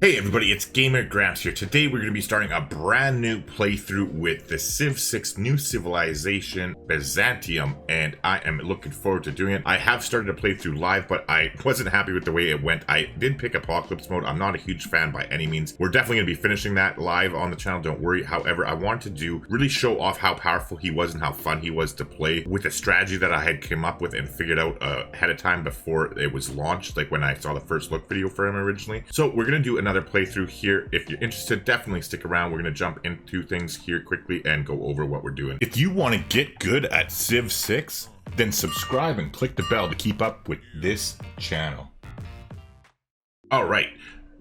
Hey everybody, it's Gamer Grampz here. Today we're going to be starting a brand new playthrough with the Civ 6 new civilization, Byzantium, and I am looking forward to doing it. I have started a playthrough live, but I wasn't happy with the way it went. I did pick Apocalypse mode. I'm not a huge fan by any means. We're definitely going to be finishing that live on the channel, don't worry. However, I wanted to really show off how powerful he was and how fun he was to play with the strategy that I had come up with and figured out ahead of time before it was launched, like when I saw the first look video for him originally. So we're going to do another playthrough here. If you're interested, definitely stick around. We're going to jump into things here quickly and go over what we're doing. If you want to get good at Civ 6, then subscribe and click the bell to keep up with this channel. All right.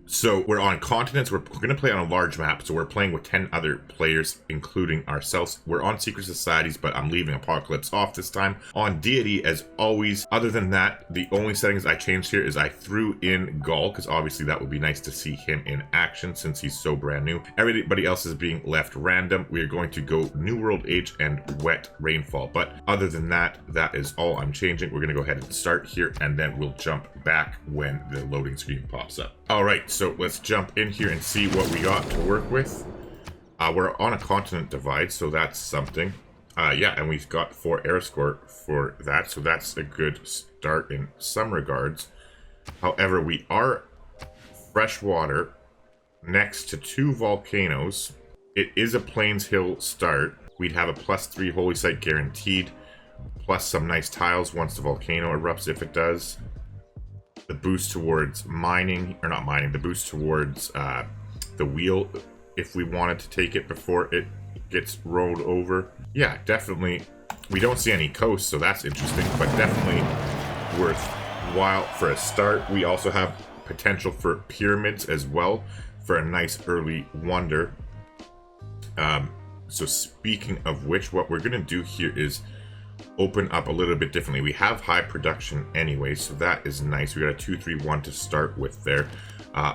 So we're on continents. We're going to play on a large map. So we're playing with 10 other players, including ourselves. We're on secret societies, but I'm leaving Apocalypse off this time. On deity, as always. Other than that, the only settings I changed here is I threw in Gaul, because obviously that would be nice to see him in action since he's so brand new. Everybody else is being left random. We are going to go New World Age and Wet Rainfall. But other than that, that is all I'm changing. We're going to go ahead and start here, and then we'll jump back when the loading screen pops up. All right, so let's jump in here and see what we got to work with. We're on a continent divide, so that's something. Yeah, and we've got 4 air score for that, so that's a good start in some regards. However, we are freshwater next to 2 volcanoes. It is a Plains Hill start. We'd have a +3 holy site guaranteed, plus some nice tiles once the volcano erupts if it does. The boost towards mining, or not mining, the boost towards the wheel if we wanted to take it before it gets rolled over. Yeah, definitely. We don't see any coast, so that's interesting, but definitely worthwhile for a start. We also have potential for pyramids as well for a nice early wonder. So speaking of which, what we're going to do here is open up a little bit differently. We have high production anyway, so that is nice. We got a 2-3-1 to start with there.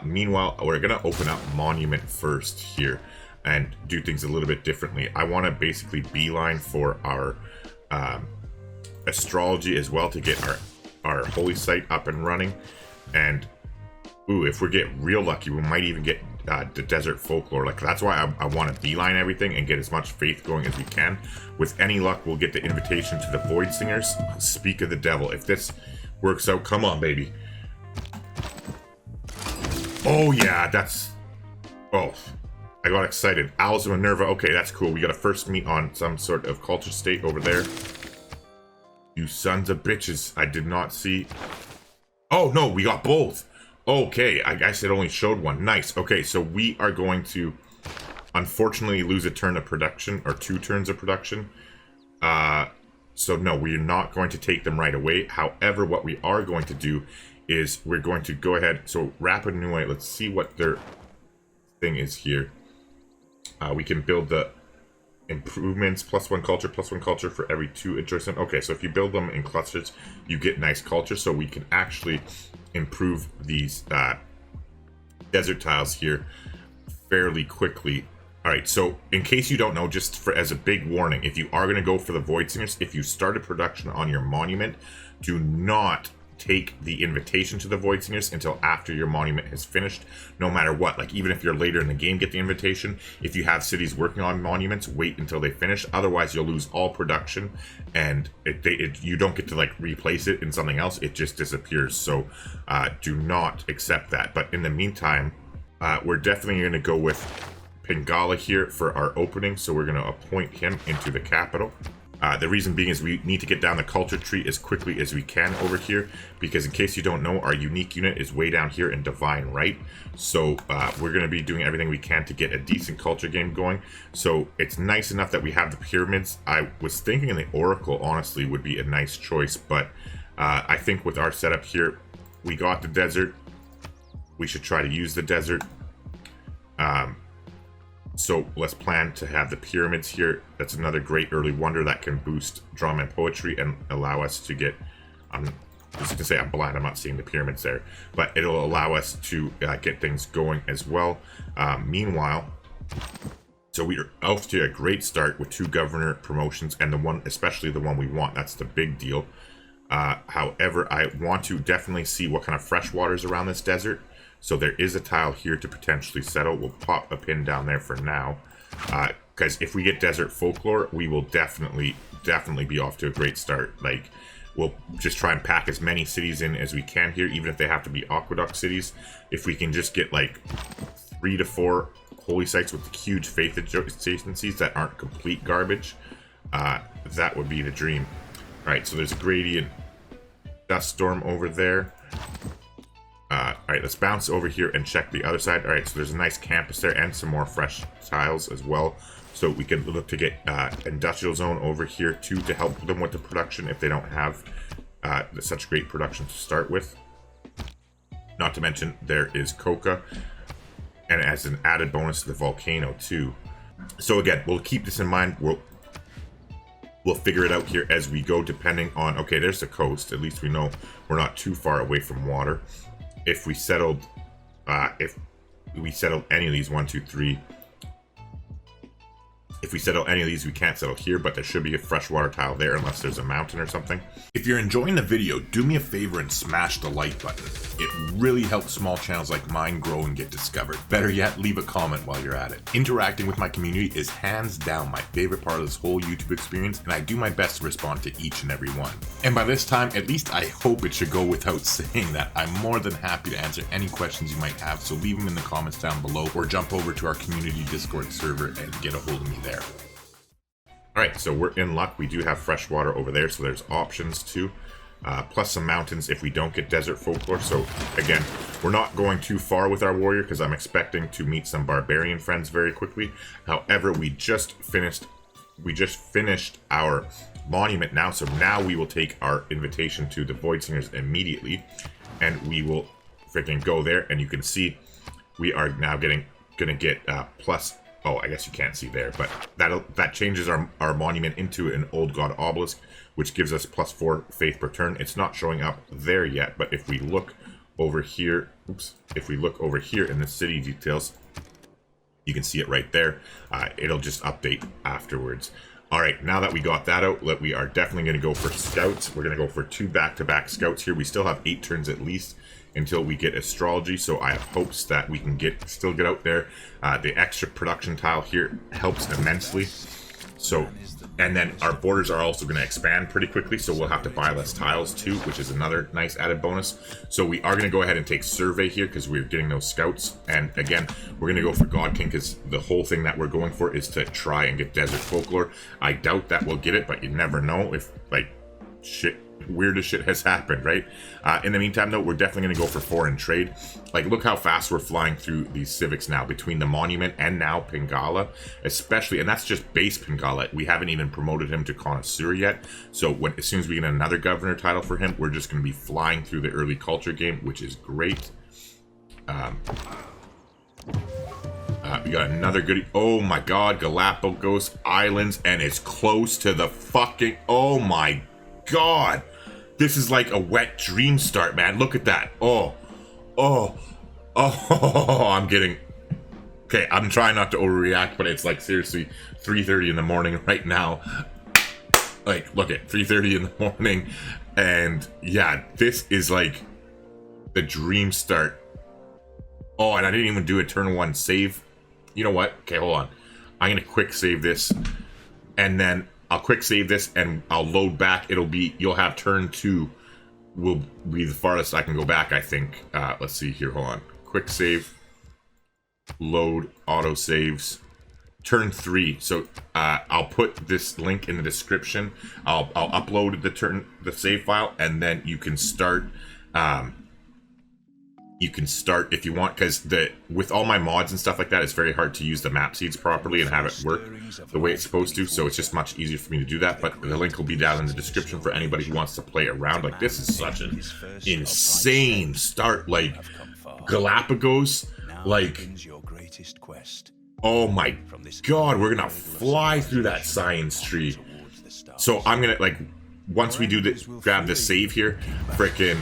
Meanwhile, we're gonna open up Monument first here and do things a little bit differently. I want to basically beeline for our astrology as well to get our holy site up and running. And ooh, if we get real lucky, we might even get the desert folklore. Like, that's why I want to beeline everything and get as much faith going as we can. With any luck, we'll get the invitation to the Void Singers. Speak of the devil. If this works out, come on, baby. Oh yeah, that's... Oh, I got excited. Owls of Minerva. Okay, that's cool. We got a first meet on some sort of culture state over there. You sons of bitches. I did not see... Oh no, we got both. Okay, I guess it only showed one. Nice. Okay, so we are going to unfortunately lose a turn of production, or 2 turns of production. So no, we're not going to take them right away. However, what we are going to do is we're going to go ahead. So Rapid Nui, let's see what their thing is here. We can build the improvements, +1 culture for every 2 adjacent. Okay, so if you build them in clusters, you get nice culture. So we can actually improve these desert tiles here fairly quickly. All right, so in case you don't know, just for as a big warning, if you are going to go for the Void Singers, if you started production on your monument, do not take the invitation to the Void Singers until after your monument has finished, no matter what. Like, even if you're later in the game, get the invitation. If you have cities working on monuments, wait until they finish. Otherwise, you'll lose all production, and you don't get to, like, replace it in something else. It just disappears. So do not accept that. But in the meantime, we're definitely going to go with Pingala here for our opening. So we're going to appoint him into the capital. The reason being is we need to get down the culture tree as quickly as we can over here, because in case you don't know, our unique unit is way down here in Divine Right. So we're going to be doing everything we can to get a decent culture game going. So it's nice enough that we have the pyramids. I was thinking the Oracle, honestly, would be a nice choice, but I think with our setup here, we got the desert. We should try to use the desert. So let's plan to have the pyramids here. That's another great early wonder that can boost drama and poetry and allow us to get... I'm just gonna say I'm blind, I'm not seeing the pyramids there. But it'll allow us to get things going as well. Meanwhile, so we are off to a great start with 2 governor promotions, and the one, especially the one we want. That's the big deal. However, I want to definitely see what kind of fresh waters around this desert. So there is a tile here to potentially settle. We'll pop a pin down there for now. Because if we get Desert Folklore, we will definitely be off to a great start. Like, we'll just try and pack as many cities in as we can here, even if they have to be Aqueduct cities. If we can just get like 3 to 4 holy sites with huge faith adjacencies that aren't complete garbage, that would be the dream. Alright, so there's a Gradient Dust Storm over there. Alright, let's bounce over here and check the other side. Alright, so there's a nice campus there and some more fresh tiles as well. So we can look to get Industrial Zone over here too to help them with the production if they don't have such great production to start with. Not to mention there is Coca, and as an added bonus to the Volcano too. So again, we'll keep this in mind. We'll figure it out here as we go, depending on, okay, there's the coast. At least we know we're not too far away from water. If we settled any of these, 1, 2, 3. If we settle any of these, we can't settle here, but there should be a freshwater tile there unless there's a mountain or something. If you're enjoying the video, do me a favor and smash the like button. It really helps small channels like mine grow and get discovered. Better yet, leave a comment while you're at it. Interacting with my community is hands down my favorite part of this whole YouTube experience, and I do my best to respond to each and every one. And by this time, at least I hope it should go without saying that I'm more than happy to answer any questions you might have, so leave them in the comments down below or jump over to our community Discord server and get a hold of me there. Alright, so we're in luck. We do have fresh water over there, so there's options too. Plus some mountains if we don't get Desert Folklore. So again, we're not going too far with our warrior because I'm expecting to meet some barbarian friends very quickly. However, we just finished our monument now, so now we will take our invitation to the Void Singers immediately, and we will freaking go there. And you can see we are now gonna get plus. Oh, I guess you can't see there, but that changes our monument into an Old God Obelisk, which gives us +4 faith per turn. It's not showing up there yet, but if we look over here, if we look over here in the city details, you can see it right there. It'll just update afterwards. All right, now that we got that out, we are definitely going to go for scouts. We're going to go for 2 back-to-back scouts here. We still have 8 turns at least until we get astrology, so I have hopes that we can still get out there. The extra production tile here helps immensely. So, and then our borders are also going to expand pretty quickly, so we'll have to buy less tiles too, which is another nice added bonus. So we are going to go ahead and take survey here because we're getting those scouts. And again, we're going to go for God King because the whole thing that we're going for is to try and get Desert Folklore. I doubt that we'll get it, but you never know if like weirdest shit has happened, right? In the meantime, though, we're definitely going to go for foreign trade. Like, look how fast we're flying through these civics now, between the monument and now Pingala, especially, and that's just base Pingala. We haven't even promoted him to connoisseur yet, so as soon as we get another governor title for him, we're just going to be flying through the early culture game, which is great. We got another goodie. Oh my god, Galapagos Islands, and it's close to the fucking, oh my god, this is like a wet dream start, man. Look at that. Oh, I'm getting, okay, I'm trying not to overreact, but it's like seriously 3:30 in the morning right now. Like, look at 3:30 in the morning, and yeah, this is like the dream start. Oh, and I didn't even do a turn 1 save. You know what? Okay, hold on. I'm gonna quick save this, and then I'll quick save this and I'll load back. You'll have turn 2 will be the farthest I can go back, I think. Let's see here, hold on. Quick save, load, auto saves, turn 3. So I'll put this link in the description. I'll upload the save file, and then you can start. You can start if you want, because with all my mods and stuff like that, it's very hard to use the map seeds properly and have it work the way it's supposed to, so it's just much easier for me to do that. But the link will be down in the description for anybody who wants to play around. Like, this is such an insane start. Like, Galapagos, like, oh my god, we're gonna fly through that science tree. So I'm gonna, like, once we do this, grab the save here, frickin'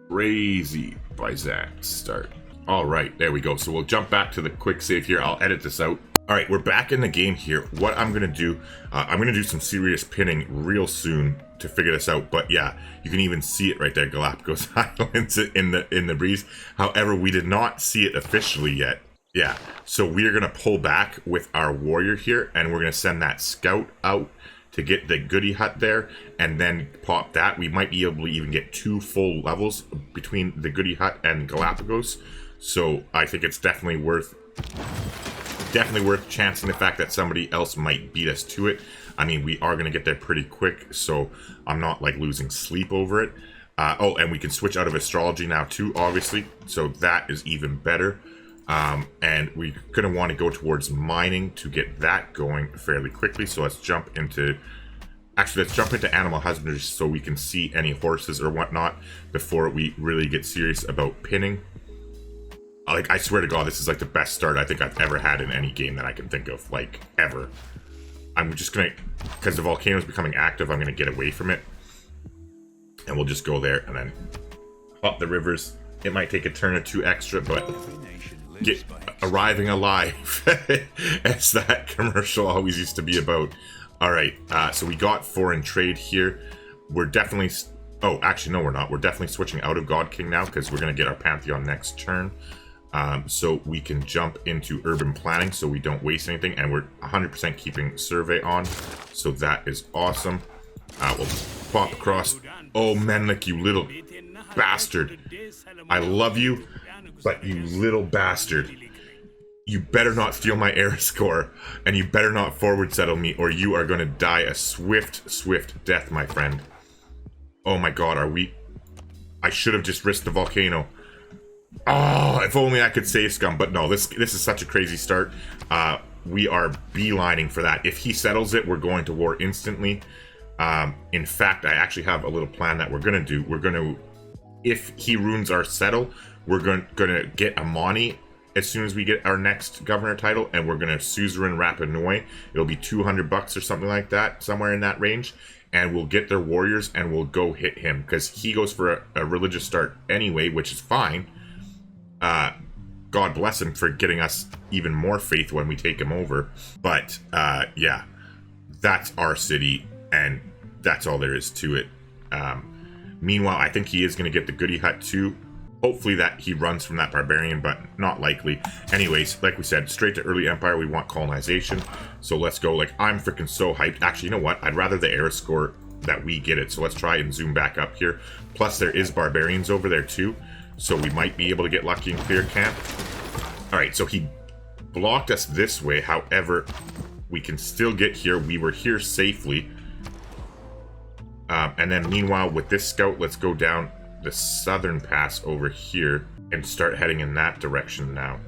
crazy Byzant start. All right, there we go. So we'll jump back to the quick save here. I'll edit this out. All right, we're back in the game here. What I'm gonna do, I'm gonna do some serious pinning real soon to figure this out. But yeah, you can even see it right there, Galapagos Islands in the breeze. However, we did not see it officially yet. Yeah, so we're gonna pull back with our warrior here, and we're gonna send that scout out to get the goody hut there, and then pop that. We might be able to even get 2 full levels between the goody hut and Galapagos. So I think it's definitely worth chancing the fact that somebody else might beat us to it. I mean, we are going to get there pretty quick, so I'm not like losing sleep over it. Oh, and we can switch out of astrology now too, obviously, so that is even better. And we're going to want to go towards mining to get that going fairly quickly. So let's jump into animal husbandry so we can see any horses or whatnot before we really get serious about pinning. Like, I swear to God, this is like the best start I think I've ever had in any game that I can think of, like, ever. I'm just gonna, because the volcano is becoming active, I'm gonna get away from it. And we'll just go there and then hop the rivers. It might take a turn or 2 extra, but arriving alive, as that commercial always used to be about. Alright, so we got foreign trade here. We're definitely... Oh, actually, no, we're not. We're definitely switching out of God King now, because we're going to get our Pantheon next turn. So we can jump into urban planning so we don't waste anything, and we're 100% keeping survey on, so that is awesome. We'll pop across. Oh, Menlik, you little bastard. I love you, but you little bastard. You better not steal my air score, and you better not forward settle me, or you are going to die a swift, swift death, my friend. Oh my God, are we... I should have just risked the volcano. Oh, if only I could save scum. But no, this is such a crazy start. We are beelining for that. If he settles it, we're going to war instantly. In fact, I actually have a little plan that we're going to do. We're going to... If he ruins our settle, we're going to get Amani as soon as we get our next governor title, and we're going to suzerain Rapa Nui. It'll be $200 or something like that, somewhere in that range. And we'll get their warriors and we'll go hit him, because he goes for a religious start anyway, which is fine. God bless him for getting us even more faith when we take him over. But yeah, that's our city, and that's all there is to it. Meanwhile, I think he is going to get the goody hut too. Hopefully that he runs from that barbarian, but not likely. Anyways, like we said, straight to early empire, we want colonization. So let's go. Like, I'm freaking so hyped. Actually, you know what? I'd rather the air score that we get it. So let's try and zoom back up here. Plus, there is barbarians over there too. So we might be able to get lucky and clear camp. All right, so he blocked us this way. However, we can still get here. We were here safely. And then meanwhile, with this scout, let's go down the southern pass over here and start heading in that direction now.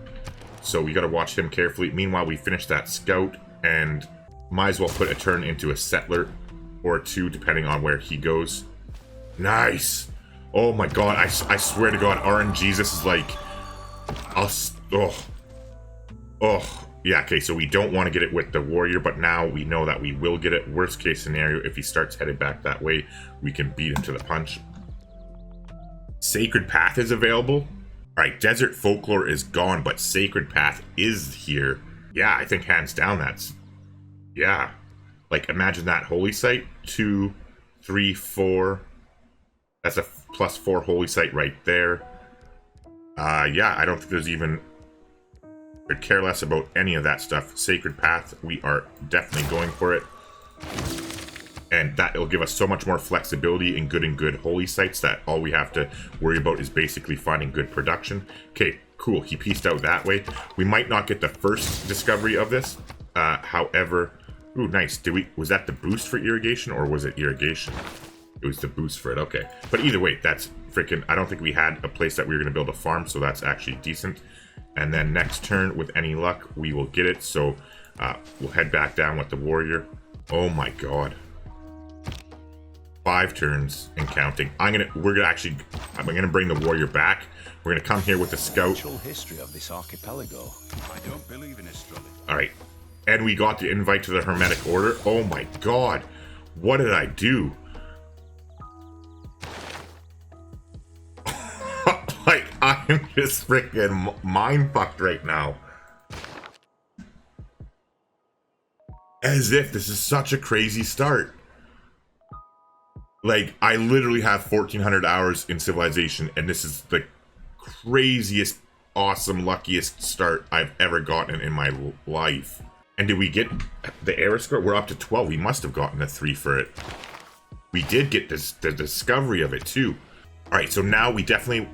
So we got to watch him carefully. Meanwhile, we finish that scout and might as well put a turn into a settler or 2 depending on where he goes. Nice. Oh my God, I swear to God, RNG, this is like... Yeah, okay, so we don't want to get it with the warrior, but now we know that we will get it. Worst case scenario, if he starts headed back that way, we can beat him to the punch. Sacred Path is available. Alright, Desert Folklore is gone, but Sacred Path is here. Yeah, I think hands down that's... Yeah. Like, imagine that holy site. 2, 3, 4. That's a +4 holy site right there. Yeah, I don't think there's even... Could care less about any of that stuff. Sacred Path, we are definitely going for it. And that will give us so much more flexibility in good holy sites that all we have to worry about is basically finding good production. Okay, cool. He pieced out that way. We might not get the first discovery of this. However, ooh, nice. Was that the boost for irrigation or was it irrigation? It was the boost for it. Okay. But either way, that's freaking... I don't think we had a place that we were going to build a farm, so that's actually decent. And then next turn, with any luck, we will get it. So we'll head back down with the warrior. Oh my God. 5 turns and counting. I'm gonna bring the warrior back. We're gonna come here with the scout. History of this archipelago. I don't believe in astrology. All right, and we got the invite to the Hermetic Order. Oh my God, what did I do? Like, I'm just freaking mind fucked right now. As if this is such a crazy start. Like, I literally have 1,400 hours in Civilization, and this is the craziest, awesome, luckiest start I've ever gotten in my life. And did we get the era score? We're up to 12. We must have gotten a 3 for it. We did get the discovery of it, too. All right, so now we definitely,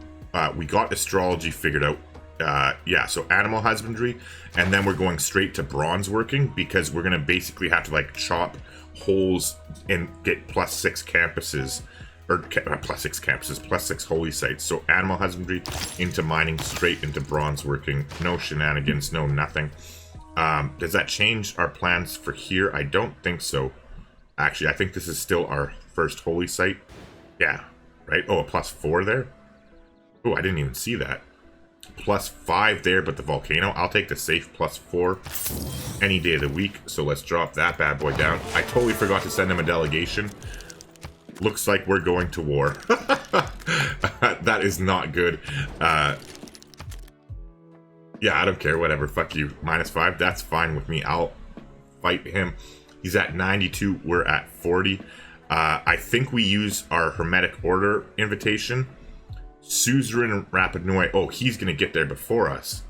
we got astrology figured out. Yeah, so animal husbandry, and then we're going straight to bronze working, because we're going to basically have to, like, chop holes and get +6 campuses, or +6 holy sites. So animal husbandry into mining, straight into bronze working. No shenanigans, no nothing. Does that change our plans for here? I don't think so. Actually, I think this is still our first holy site. Yeah, right? Oh, a +4 there? Oh, I didn't even see that. +5 there, but the volcano. I'll take the safe +4 any day of the week. So let's drop that bad boy down. I totally forgot to send him a delegation. Looks like we're going to war. That is not good. Yeah, I don't care. Whatever. Fuck you. -5. That's fine with me. I'll fight him. He's at 92. We're at 40. I think we use our Hermetic Order invitation. Suzerain and Rapid Noi. Oh, he's going to get there before us.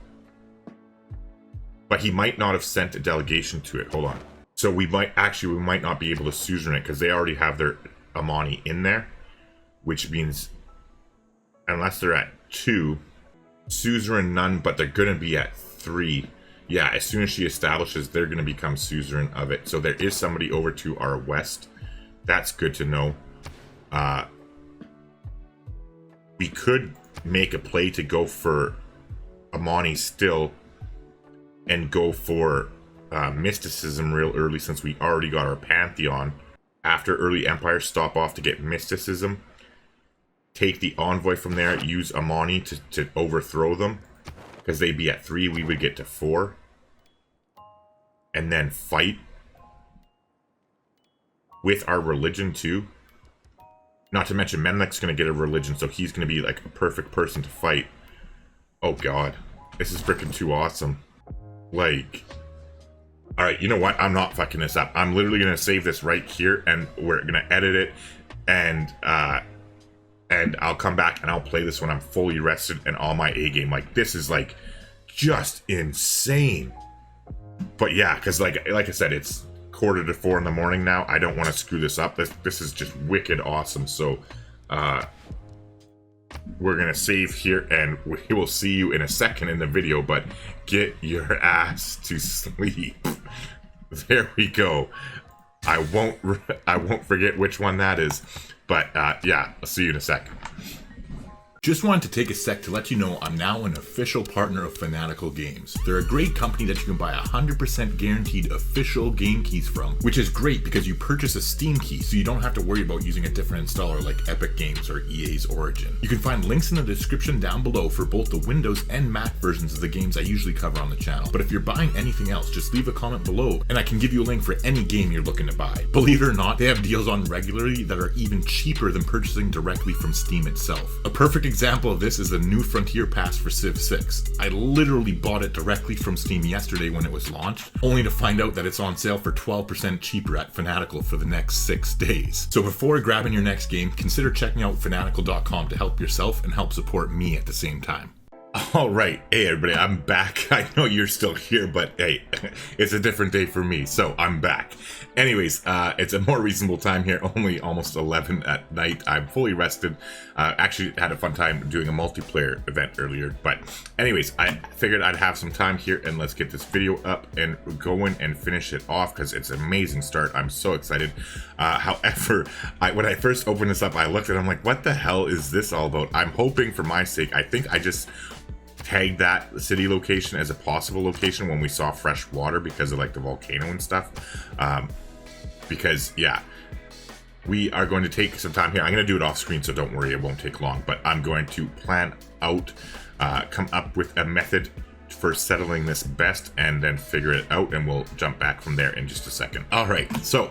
But he might not have sent a delegation to it. Hold on. So we might not be able to suzerain it because they already have their Amani in there. Which means, unless they're at 2, suzerain none, but they're going to be at 3. Yeah, as soon as she establishes, they're going to become suzerain of it. So there is somebody over to our west. That's good to know. We could make a play to go for Amani still and go for mysticism real early, since we already got our Pantheon. After early Empire, stop off to get mysticism. Take the envoy from there, use Amani to overthrow them. Because they'd be at 3, we would get to 4. And then fight with our religion too. Not to mention Menlek's going to get a religion, so he's going to be like a perfect person to fight. Oh god. This is freaking too awesome. Like, alright, you know what? I'm not fucking this up. I'm literally going to save this right here, and we're going to edit it, and I'll come back and I'll play this when I'm fully rested and on my A game. Like, this is like just insane. But yeah, because like I said, it's 3:45 in the morning now. I don't want to screw this up. This is just wicked awesome. So we're gonna save here, and we will see you in a second in the video. But get your ass to sleep. There we go. I won't forget which one that is. But yeah, I'll see you in a second. Just wanted to take a sec to let you know I'm now an official partner of Fanatical Games. They're a great company that you can buy 100% guaranteed official game keys from, which is great because you purchase a Steam key, so you don't have to worry about using a different installer like Epic Games or EA's Origin. You can find links in the description down below for both the Windows and Mac versions of the games I usually cover on the channel. But if you're buying anything else, just leave a comment below and I can give you a link for any game you're looking to buy. Believe it or not, they have deals on regularly that are even cheaper than purchasing directly from Steam itself. A perfect example of this is the new Frontier Pass for Civ 6. I literally bought it directly from Steam yesterday when it was launched, only to find out that it's on sale for 12% cheaper at Fanatical for the next 6 days. So before grabbing your next game, consider checking out fanatical.com to help yourself and help support me at the same time. Alright, hey everybody, I'm back. I know you're still here, but hey, it's a different day for me, so I'm back. Anyways, it's a more reasonable time here, only almost 11 at night. I'm fully rested. Actually had a fun time doing a multiplayer event earlier, but anyways, I figured I'd have some time here and let's get this video up and going and finish it off because it's an amazing start. I'm so excited. However, when I first opened this up, I looked at it, I'm like, what the hell is this all about? I'm hoping for my sake, I think I just tagged that city location as a possible location when we saw fresh water because of like the volcano and stuff. Because yeah, we are going to take some time here. I'm going to do it off screen, so don't worry, it won't take long, but I'm going to plan out, come up with a method for settling this best and then figure it out, and we'll jump back from there in just a second. All right, so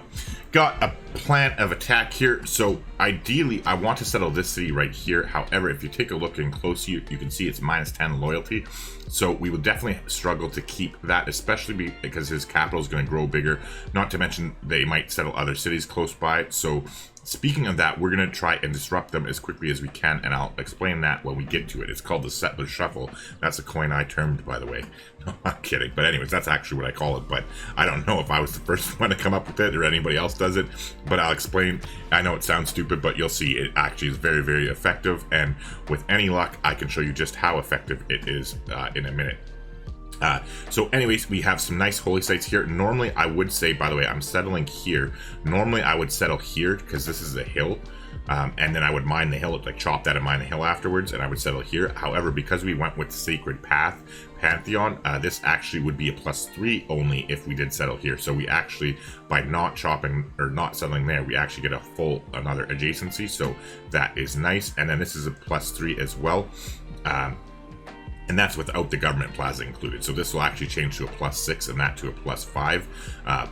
got a plan of attack here. So ideally, I want to settle this city right here. However, if you take a look in close, you can see it's -10 loyalty. So we will definitely struggle to keep that, especially because his capital is going to grow bigger. Not to mention they might settle other cities close by. So speaking of that, we're going to try and disrupt them as quickly as we can, and I'll explain that when we get to it. It's called the Settler Shuffle. That's a coin I termed, by the way. No, I'm kidding. But anyways, that's actually what I call it. But I don't know if I was the first one to come up with it or anybody else does it. But I'll explain. I know it sounds stupid, but you'll see it actually is very, very effective. And with any luck, I can show you just how effective it is in a minute. So anyways, we have some nice holy sites here. Normally, I would say, by the way, I'm settling here. Normally, I would settle here because this is a hill. And then I would mine the hill, like chop that and mine the hill afterwards, and I would settle here. However, because we went with Sacred Path, Pantheon, this actually would be a +3 only if we did settle here. So we actually, by not chopping or not settling there, we actually get a full another adjacency. So that is nice. And then this is a +3 as well. And that's without the government plaza included. So this will actually change to a +6 and that to a +5.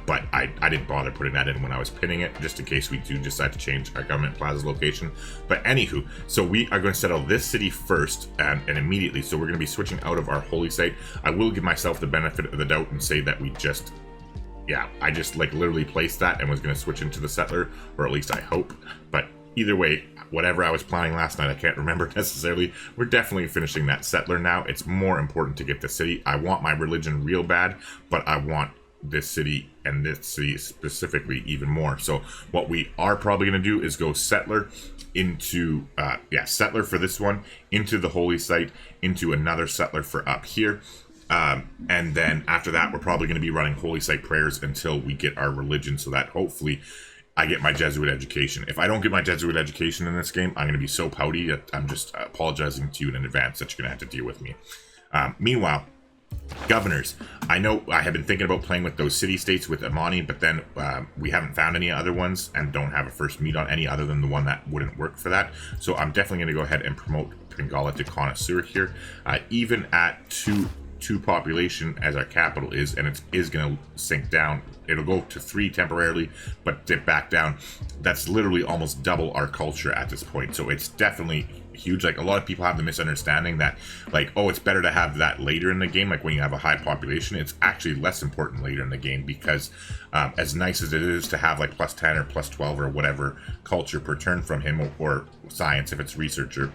But I didn't bother putting that in when I was pinning it, just in case we do decide to change our government plaza's location. But anywho, so we are going to settle this city first and immediately. So we're going to be switching out of our holy site. I will give myself the benefit of the doubt and say that we just, yeah, I just like literally placed that and was going to switch into the settler, or at least I hope. But either way, whatever I was planning last night, I can't remember necessarily. We're definitely finishing that settler now. It's more important to get the city. I want my religion real bad, but I want this city and this city specifically even more. So what we are probably going to do is go settler into, settler for this one, into the holy site, into another settler for up here. And then after that, we're probably going to be running holy site prayers until we get our religion, so that hopefully I get my Jesuit education. If I don't get my Jesuit education in this game, I'm going to be so pouty that I'm just apologizing to you in advance that you're going to have to deal with me. Meanwhile, governors. I know I have been thinking about playing with those city-states with Amani, but then we haven't found any other ones and don't have a first meet on any other than the one that wouldn't work for that. So I'm definitely going to go ahead and promote Pingala to Connoisseur here. Even at two population as our capital is, and it is going to sink down. It'll go to 3 temporarily, but dip back down. That's literally almost double our culture at this point. So it's definitely huge. Like, a lot of people have the misunderstanding that, like, oh, it's better to have that later in the game, like when you have a high population. It's actually less important later in the game because as nice as it is to have like +10 or +12 or whatever culture per turn from him, or science if it's researcher,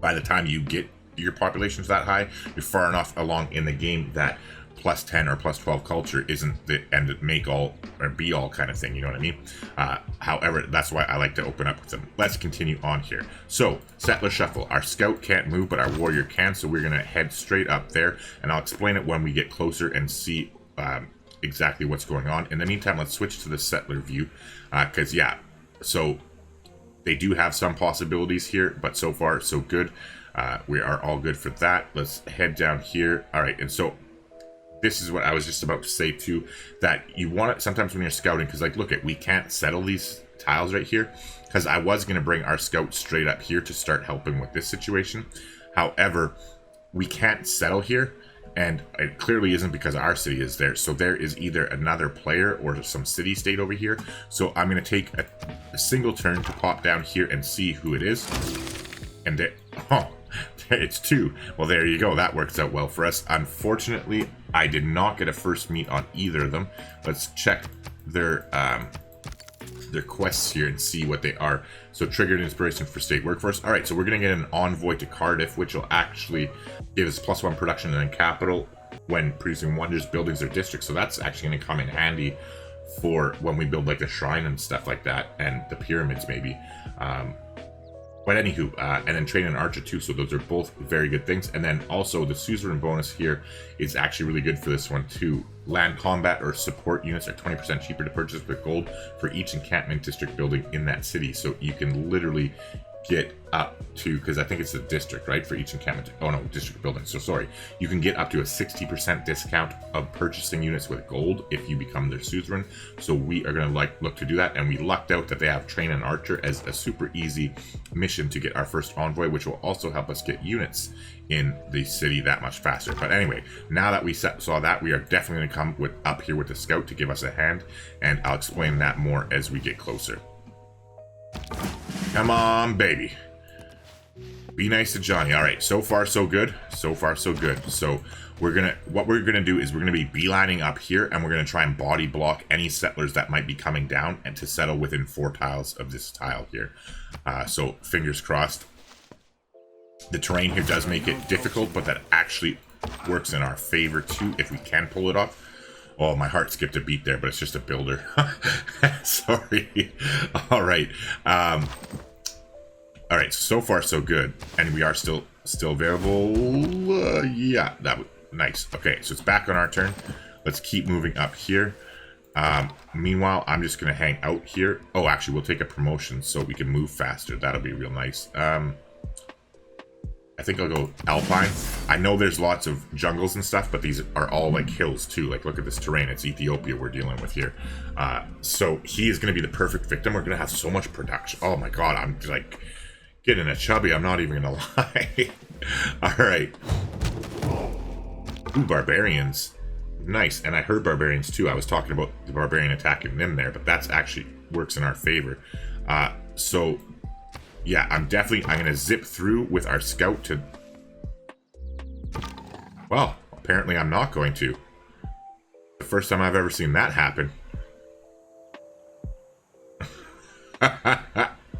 by the time you get your population's that high, you're far enough along in the game that +10 or +12 culture isn't the end make all or be all kind of thing, you know what I mean? However, that's why I like to open up with them. Let's continue on here. So, settler shuffle. Our scout can't move, but our warrior can, so we're going to head straight up there, and I'll explain it when we get closer and see exactly what's going on. In the meantime, let's switch to the settler view, because, yeah, so they do have some possibilities here, but so far, so good. We are all good for that. Let's head down here. All right, and so this is what I was just about to say too, that you want it sometimes when you're scouting, because like, look at, we can't settle these tiles right here, because I was going to bring our scout straight up here to start helping with this situation. However, we can't settle here, and it clearly isn't because our city is there. So there is either another player or some city state over here. So I'm going to take a single turn to pop down here and see who it is. And there, oh, it's 2. Well, there you go. That works out well for us. Unfortunately, I did not get a first meet on either of them. Let's check their quests here and see what they are. So, triggered inspiration for state workforce. All right, so we're going to get an envoy to Cardiff, which will actually give us +1 production and capital when producing wonders, buildings, or districts. So that's actually going to come in handy for when we build like the shrine and stuff like that, and the pyramids maybe. But anywho, and then train an archer too, so those are both very good things. And then also the suzerain bonus here is actually really good for this one too. Land combat or support units are 20% cheaper to purchase with gold for each encampment district building in that city. So you can literally get up to, because I think it's a district, right, for each encampment. Oh no, district building. So sorry, you can get up to a 60% discount of purchasing units with gold if you become their suzerain. So we are going to look to do that, and we lucked out that they have train an archer as a super easy mission to get our first envoy, which will also help us get units in the city that much faster. But anyway, now that we saw that, we are definitely going to come up here with the scout to give us a hand, and I'll explain that more as we get closer. Come on, baby. Be nice to Johnny. All right, so far so good. So far so good. So what we're gonna do is we're gonna be beelining up here, and we're gonna try and body block any settlers that might be coming down and to settle within 4 tiles of this tile here. So fingers crossed. The terrain here does make it difficult, but that actually works in our favor too if we can pull it off. Oh, my heart skipped a beat there, but it's just a builder. Sorry. All right. All right, so far so good, and we are still available. Yeah, that was nice. Okay, so it's back on our turn. Let's keep moving up here. Meanwhile, I'm just gonna hang out here. Oh, actually, we'll take a promotion so we can move faster. That'll be real nice. I think I'll go Alpine. I know there's lots of jungles and stuff, but these are all like hills too. Like, look at this terrain. It's Ethiopia we're dealing with here. So he is gonna be the perfect victim. We're gonna have so much production. Oh my god, I'm just like getting a chubby, I'm not even gonna lie. Alright. Ooh, barbarians. Nice, and I heard barbarians too. I was talking about the barbarian attacking them there, but that's actually works in our favor. So, yeah, I'm gonna zip through with our scout to... Well, apparently I'm not going to. The first time I've ever seen that happen.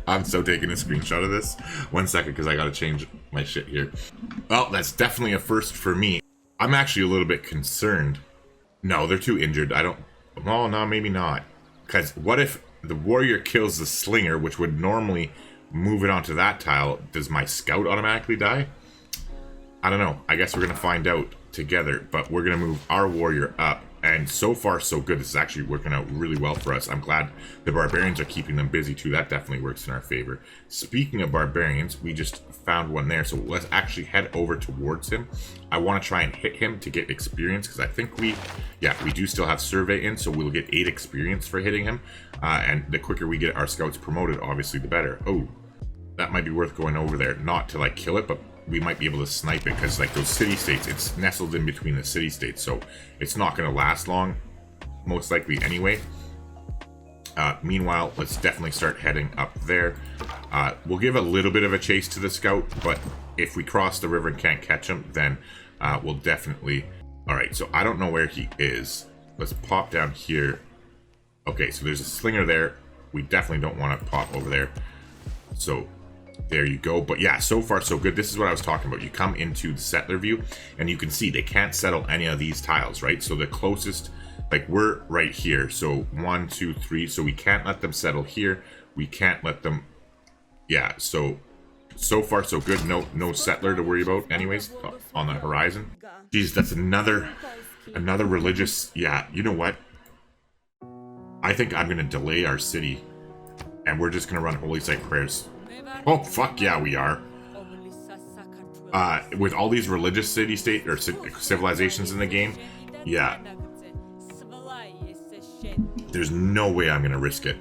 I'm so taking a screenshot of this. 1 second, because I gotta change my shit here. Well, that's definitely a first for me. I'm actually a little bit concerned. No, they're too injured. I don't... Oh, no, maybe not. Because what if the warrior kills the slinger, which would normally move it onto that tile? Does my scout automatically die? I don't know. I guess we're gonna find out together, but we're gonna move our warrior up. And so far, so good. This is actually working out really well for us. I'm glad the barbarians are keeping them busy too. That definitely works in our favor. Speaking of barbarians, we just found one there. So let's actually head over towards him. I want to try and hit him to get experience, because I think we do still have survey in, so we'll get 8 experience for hitting him. And the quicker we get our scouts promoted, obviously, the better. Oh, that might be worth going over there. Not to like kill it, but we might be able to snipe it, because like those city-states, it's nestled in between the city-states, so it's not going to last long, most likely anyway. Meanwhile, let's definitely start heading up there. We'll give a little bit of a chase to the scout, but if we cross the river and can't catch him, then we'll definitely... Alright, so I don't know where he is. Let's pop down here. Okay, so there's a slinger there. We definitely don't want to pop over there. So... there you go. But yeah, so far so good. This is what I was talking about. You come into the settler view and you can see they can't settle any of these tiles, right? So the closest, like we're right here. So 1, 2, 3. So we can't let them settle here. We can't let them, yeah. So far so good. No settler to worry about anyways on the horizon. Geez, that's another religious, yeah, you know what? I think I'm going to delay our city and we're just going to run holy site prayers. Oh, fuck yeah, we are. With all these religious city-state or civilizations in the game, yeah. There's no way I'm gonna risk it.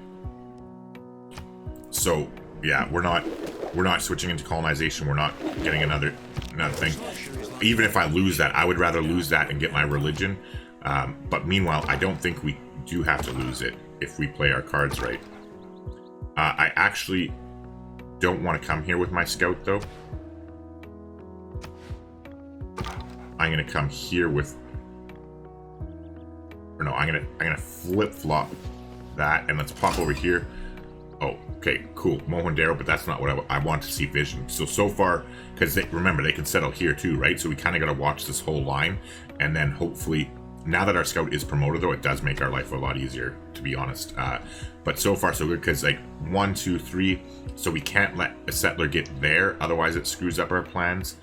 So, yeah, we're not switching into colonization. We're not getting another thing. Even if I lose that, I would rather lose that and get my religion. But meanwhile, I don't think we do have to lose it if we play our cards right. I actually don't want to come here with my scout though. I'm gonna come here with, or no, I'm gonna flip-flop that, and let's pop over here. Oh, okay, cool, Mohendaro, but that's not what I want to see vision. So far, because remember they can settle here too, right? So we kind of got to watch this whole line, and then hopefully, now that our scout is promoted though, it does make our life a lot easier, to be honest. But so far so good, because like 1, 2, 3, so we can't let a settler get there, otherwise it screws up our plans.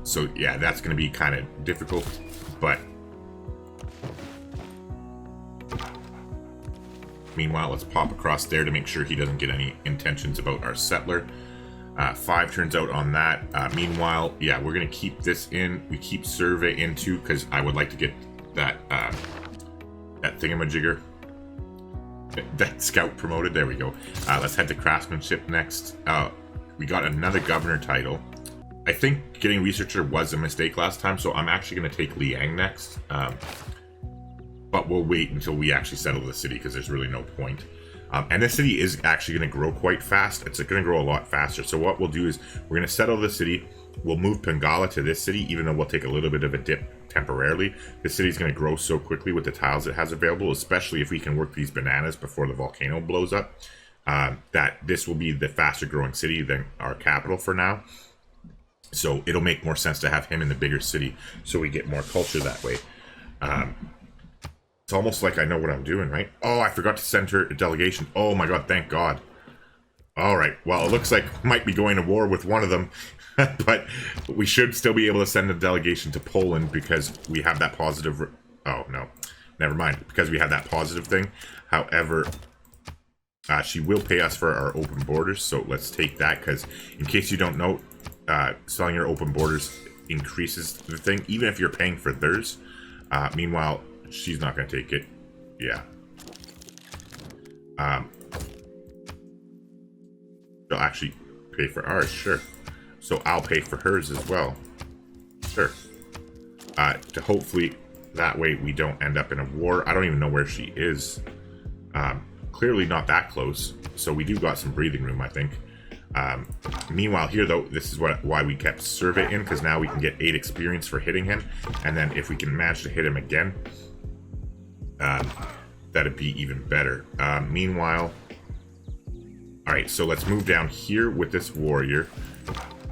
So yeah, that's going to be kind of difficult, but meanwhile, let's pop across there to make sure he doesn't get any intentions about our settler. 5 turns out on that. Meanwhile, yeah, we're going to keep this in. We keep survey in too, because I would like to get that that thingamajigger, that scout promoted. There we go. Let's head to craftsmanship next. We got another governor title. I think getting Researcher was a mistake last time, so I'm actually going to take Liang next. But we'll wait until we actually settle the city, because there's really no point. And this city is actually going to grow quite fast. It's going to grow a lot faster. So what we'll do is we're going to settle the city. We'll move Pingala to this city, even though we'll take a little bit of a dip temporarily. This city is going to grow so quickly with the tiles it has available, especially if we can work these bananas before the volcano blows up, that this will be the faster growing city than our capital for now. So it'll make more sense to have him in the bigger city so we get more culture that way. It's almost like I know what I'm doing, right? Oh, I forgot to send her a delegation. Oh my god, thank god. Alright, well, it looks like we might be going to war with one of them. But we should still be able to send a delegation to Poland because we have that positive... Oh, no. Never mind. Because we have that positive thing. However, she will pay us for our open borders. So let's take that because in case you don't know, selling your open borders increases the thing. Even if you're paying for theirs. Meanwhile... She's not going to take it. Yeah. She'll actually pay for ours, sure. So I'll pay for hers as well. Sure. To hopefully, that way we don't end up in a war. I don't even know where she is. Clearly not that close. So we do got some breathing room, I think. Meanwhile here though, this is why we kept Survey in, because now we can get 8 experience for hitting him. And then if we can manage to hit him again... that'd be even better. Meanwhile, alright, so let's move down here with this warrior,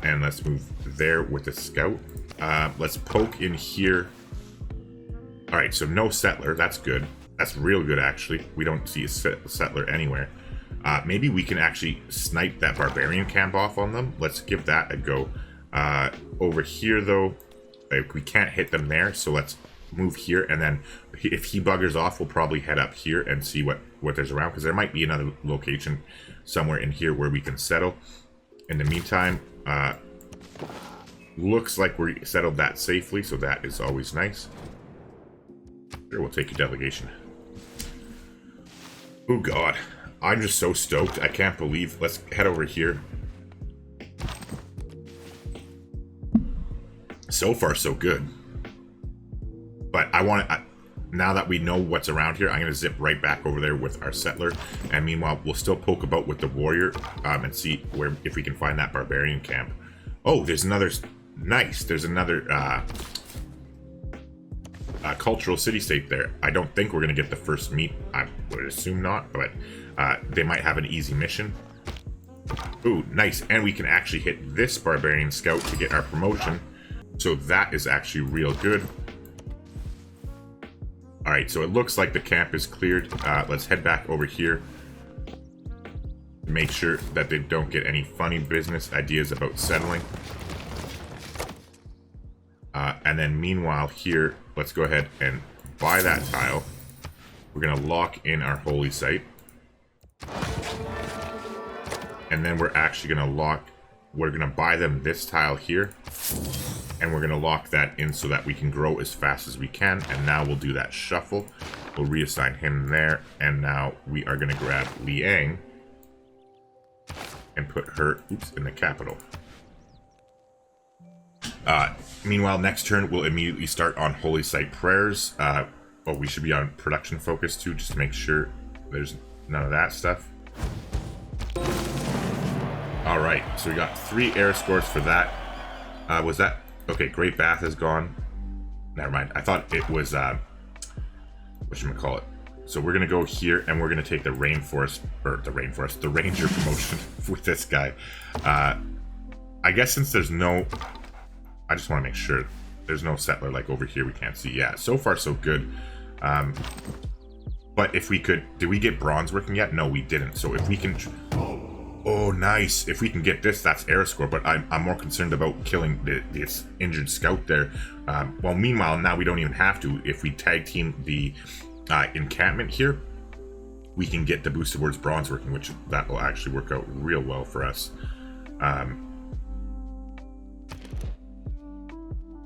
and let's move there with the scout. Let's poke in here. Alright, so no settler, that's good. That's real good, actually. We don't see a settler anywhere. Maybe we can actually snipe that barbarian camp off on them. Let's give that a go. Over here, though, we can't hit them there, so let's move here, and then if he buggers off, we'll probably head up here and see what there's around, because there might be another location somewhere in here where we can settle. In the meantime, looks like we settled that safely, so that is always nice. Sure, we'll take your delegation. Oh god, I'm just so stoked. I can't believe. Let's head over here. So far, so good. But I want to, now that we know what's around here, I'm going to zip right back over there with our settler. And meanwhile, we'll still poke about with the warrior and see if we can find that barbarian camp. Oh, there's another, nice. There's another cultural city-state there. I don't think we're going to get the first meet. I would assume not, but they might have an easy mission. Ooh, nice. And we can actually hit this barbarian scout to get our promotion. So that is actually real good. Alright, so it looks like the camp is cleared. Let's head back over here. Make sure that they don't get any funny business ideas about settling. And then meanwhile here, let's go ahead and buy that tile. We're going to lock in our holy site. And then we're actually going to we're going to buy them this tile here. And we're going to lock that in so that we can grow as fast as we can. And now we'll do that shuffle. We'll reassign him there. And now we are going to grab Liang and put her, in the capital. Meanwhile, next turn, we'll immediately start on Holy Site Prayers. We should be on production focus too, just to make sure there's none of that stuff. Alright, so we got 3 air scores for that. Was that... Okay, Great Bath is gone. Never mind. I thought it was, whatchamacallit. So we're going to go here, and we're going to take the Rainforest, the Ranger promotion with this guy. I guess since there's no... I just want to make sure there's no settler like over here we can't see. Yeah, so far so good. But if we could... Did we get bronze working yet? No, we didn't. So if we can... Oh, nice. If we can get this, that's air score. But I'm more concerned about killing this injured scout there. Well, meanwhile, now we don't even have to. If we tag team the encampment here, we can get the boost towards bronze working, which that will actually work out real well for us.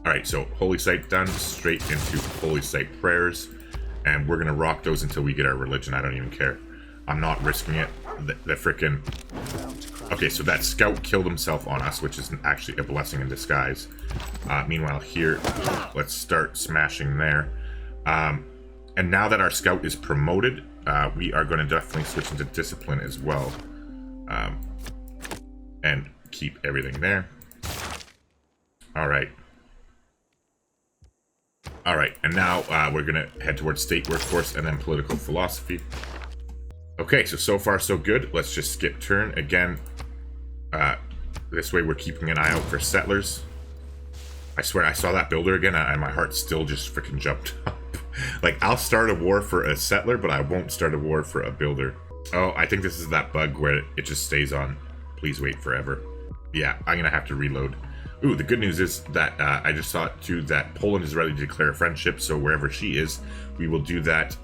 Alright, so Holy Site done. Straight into Holy Site Prayers. And we're going to rock those until we get our religion. I don't even care. I'm not risking it. the frickin'... Okay, so that scout killed himself on us, which is actually a blessing in disguise. Meanwhile, here, let's start smashing there. And now that our scout is promoted, we are going to definitely switch into discipline as well. And keep everything there. Alright. Alright, and now we're going to head towards state workforce and then political philosophy. Okay, so far so good. Let's just skip turn. Again, this way we're keeping an eye out for settlers. I swear I saw that builder again and my heart still just freaking jumped up. Like, I'll start a war for a settler, but I won't start a war for a builder. Oh, I think this is that bug where it just stays on. Please wait forever. Yeah, I'm going to have to reload. Ooh, the good news is that I just saw too that Poland is ready to declare friendship, so wherever she is, we will do that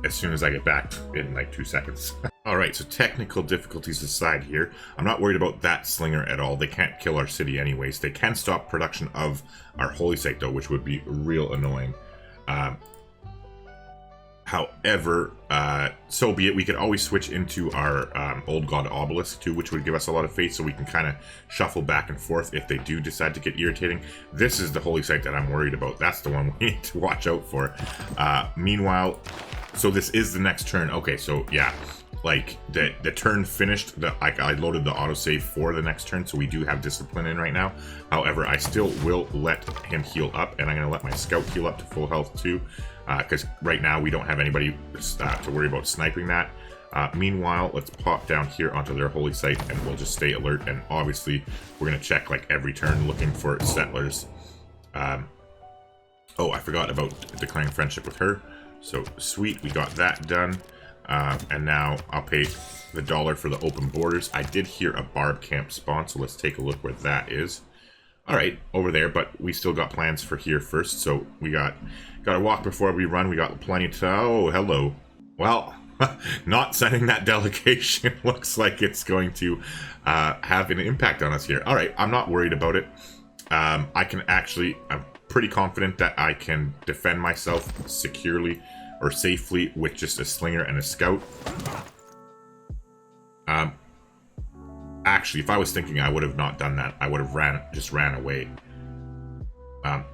as soon as I get back in like 2 seconds. Alright, so technical difficulties aside here, I'm not worried about that slinger at all. They can't kill our city anyways. They can stop production of our holy site though, which would be real annoying. However, so be it. We could always switch into our old god obelisk too, which would give us a lot of faith, so we can kind of shuffle back and forth if they do decide to get irritating. This is the holy site that I'm worried about. That's the one we need to watch out for. Meanwhile, so this is the next turn. Okay, so yeah, like the turn finished. I loaded the autosave for the next turn, so we do have discipline in right now. However, I still will let him heal up, and I'm going to let my scout heal up to full health too. Because right now we don't have anybody to worry about sniping that. Meanwhile, let's pop down here onto their holy site and we'll just stay alert. And obviously, we're going to check like every turn looking for settlers. Oh, I forgot about declaring friendship with her. So sweet, we got that done. And now I'll pay the $1 for the open borders. I did hear a barb camp spawn, so let's take a look where that is. Alright, over there, but we still got plans for here first, so we gotta walk before we run. We got plenty to... Oh, hello. Well, not sending that delegation looks like it's going to have an impact on us here. Alright, I'm not worried about it. I'm pretty confident that I can defend myself securely or safely with just a slinger and a scout. Actually, if I was thinking, I would have not done that. I would have just ran away.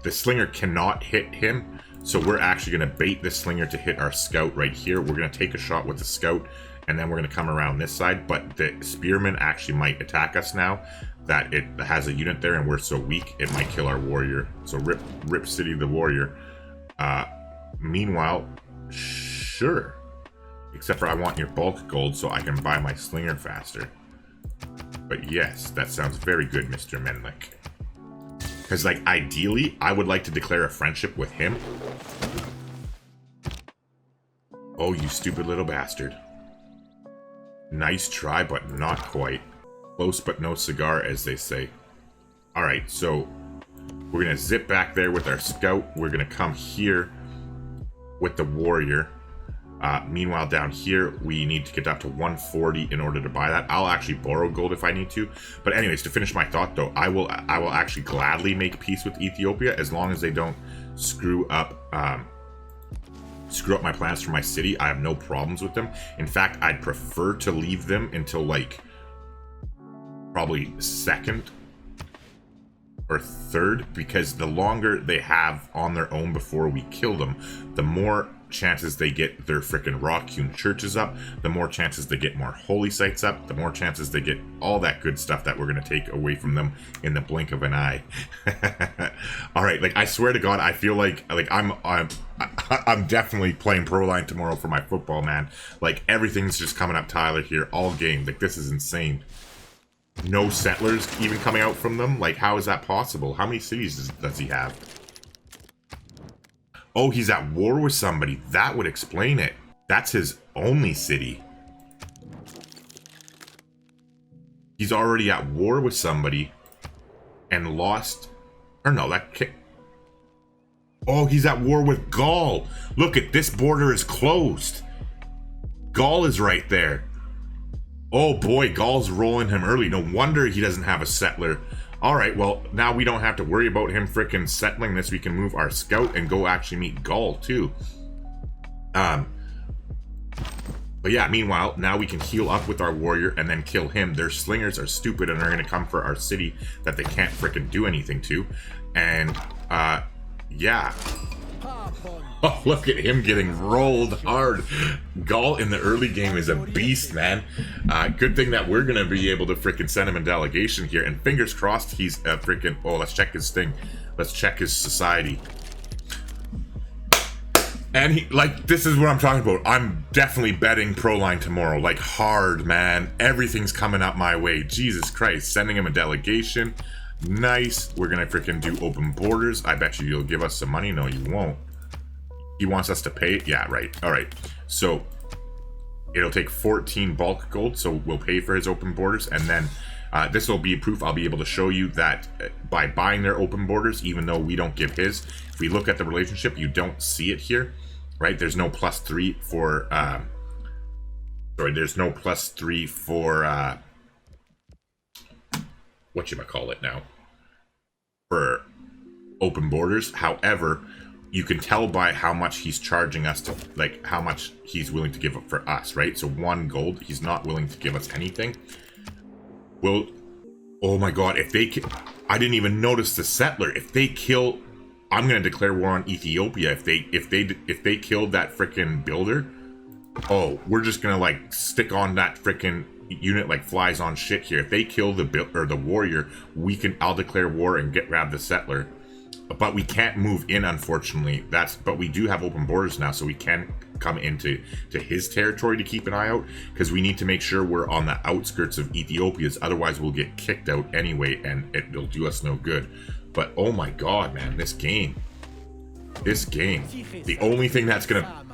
The slinger cannot hit him, so we're actually going to bait the slinger to hit our scout right here. We're going to take a shot with the scout, and then we're going to come around this side. But the spearman actually might attack us now that it has a unit there, and we're so weak, it might kill our warrior. So rip city the warrior. Meanwhile, sure. Except for I want your bulk gold so I can buy my slinger faster. But yes, that sounds very good, Mr. Menlik. Because, like, ideally, I would like to declare a friendship with him. Oh, you stupid little bastard. Nice try, but not quite. Close but no cigar, as they say. Alright, so we're going to zip back there with our scout. We're going to come here with the warrior. Meanwhile, down here, we need to get up to 140 in order to buy that. I'll actually borrow gold if I need to. But anyways, to finish my thought, though, I will actually gladly make peace with Ethiopia as long as they don't screw up my plans for my city. I have no problems with them. In fact, I'd prefer to leave them until, like, probably second or third, because the longer they have on their own before we kill them, the more chances they get their frickin' rock-hewn churches up, the more chances they get more holy sites up, the more chances they get all that good stuff that we're going to take away from them in the blink of an eye. Alright, like, I swear to God, I feel like I'm definitely playing Pro Line tomorrow for my football, man. Like, everything's just coming up Tyler here all game. Like, this is insane. No settlers even coming out from them? Like, how is that possible? How many cities does he have? Oh, he's at war with somebody. That would explain it. That's his only city. He's already at war with somebody and lost... Or no, that can't... Oh, he's at war with Gaul. Look, at this border is closed. Gaul is right there. Oh boy, Gaul's rolling him early. No wonder he doesn't have a settler. Alright, well, now we don't have to worry about him frickin' settling this. We can move our scout and go actually meet Gaul, too. But But yeah, meanwhile, now we can heal up with our warrior and then kill him. Their slingers are stupid and are going to come for our city that they can't frickin' do anything to. And, yeah. Oh, look at him getting rolled hard. Gaul in the early game is a beast, man. Good thing that we're going to be able to frickin' send him a delegation here. And fingers crossed he's a frickin'... Oh, let's check his thing. Let's check his society. And he, like, this is what I'm talking about. I'm definitely betting Proline tomorrow. Like, hard, man. Everything's coming up my way. Jesus Christ. Sending him a delegation. Nice. We're going to freaking do open borders. I bet you'll give us some money. No, you won't. He wants us to pay. Yeah, right. All right. So, it'll take 14 bulk gold. So, we'll pay for his open borders. And then, this will be proof. I'll be able to show you that by buying their open borders, even though we don't give his, if we look at the relationship, you don't see it here. Right, there's no +3 for, sorry, there's no +3 for, whatchamacallit now, for open borders. However, you can tell by how much he's charging us to, like, how much he's willing to give up for us, right? So 1 gold, he's not willing to give us anything. Well, oh my god, if they, I didn't even notice the settler. If they kill... I'm gonna declare war on Ethiopia if they killed that frickin' builder. Oh, we're just gonna like stick on that frickin' unit like flies on shit here. If they kill the warrior, I'll declare war and grab the settler. But we can't move in, unfortunately. But we do have open borders now, so we can come into his territory to keep an eye out, because we need to make sure we're on the outskirts of Ethiopia's. Otherwise, we'll get kicked out anyway, and it'll do us no good. But oh my god, man, this game. The only thing that's gonna...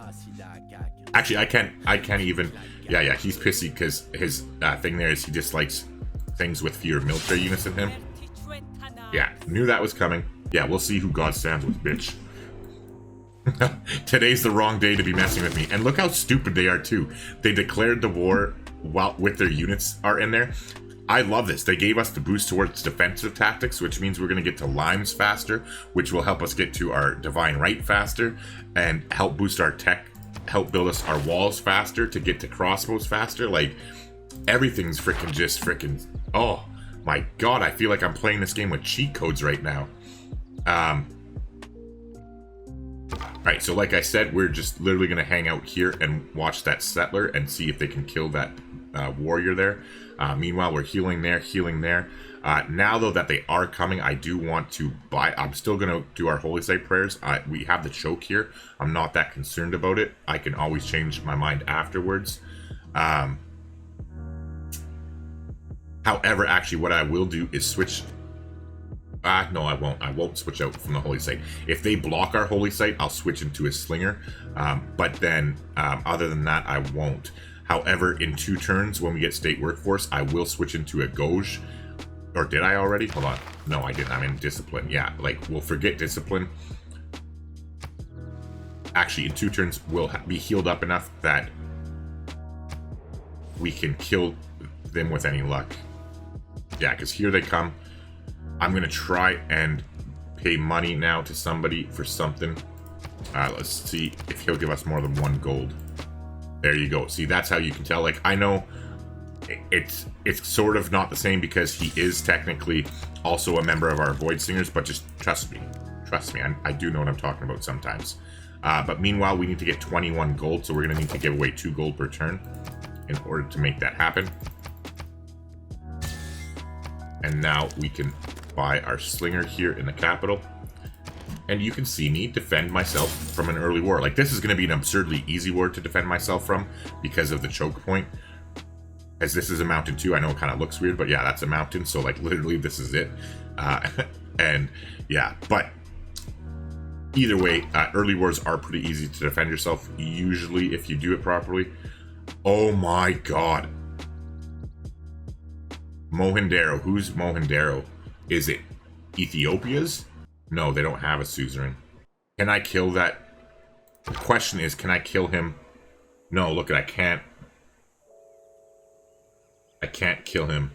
Actually, I can't even... Yeah, he's pissy because his thing there is he dislikes things with fewer military units in him. Yeah, knew that was coming. Yeah, we'll see who God stands with, bitch. Today's the wrong day to be messing with me. And look how stupid they are, too. They declared the war while with their units are in there. I love this. They gave us the boost towards defensive tactics, which means we're going to get to limes faster, which will help us get to our divine right faster and help boost our tech, help build us our walls faster to get to crossbows faster. Like, everything's freaking just freaking... Oh, my God. I feel like I'm playing this game with cheat codes right now. Alright, so like I said, we're just literally going to hang out here and watch that settler and see if they can kill that warrior there. Meanwhile, we're healing there. Now, though, that they are coming, I do want to buy... I'm still going to do our Holy Site prayers. We have the choke here. I'm not that concerned about it. I can always change my mind afterwards. However, actually, what I will do is switch... no, I won't. I won't switch out from the Holy Site. If they block our Holy Site, I'll switch into a Slinger. But then, other than that, I won't. However, in 2 turns, when we get State Workforce, I will switch into a Gauge. Or did I already? Hold on. No, I didn't. I'm in Discipline. Yeah, like, we'll forget Discipline. Actually, in 2 turns, we'll be healed up enough that we can kill them with any luck. Yeah, because here they come. I'm going to try and pay money now to somebody for something. Let's see if he'll give us more than 1 gold. There you go. See, that's how you can tell. Like, I know it's sort of not the same because he is technically also a member of our Void Singers, but just trust me. Trust me. I do know what I'm talking about sometimes. But meanwhile, we need to get 21 gold, so we're going to need to give away 2 gold per turn in order to make that happen. And now we can buy our Slinger here in the capital. And you can see me defend myself from an early war. Like, this is going to be an absurdly easy war to defend myself from because of the choke point. As this is a mountain too. I know it kind of looks weird, but yeah, that's a mountain. So, like, literally this is it. And yeah, but either way, early wars are pretty easy to defend yourself, usually if you do it properly. Oh my God. Mohendaro. Who's Mohendaro? Is it Ethiopia's? No, they don't have a suzerain. Can I kill that? The question is, can I kill him? No, look, I can't. I can't kill him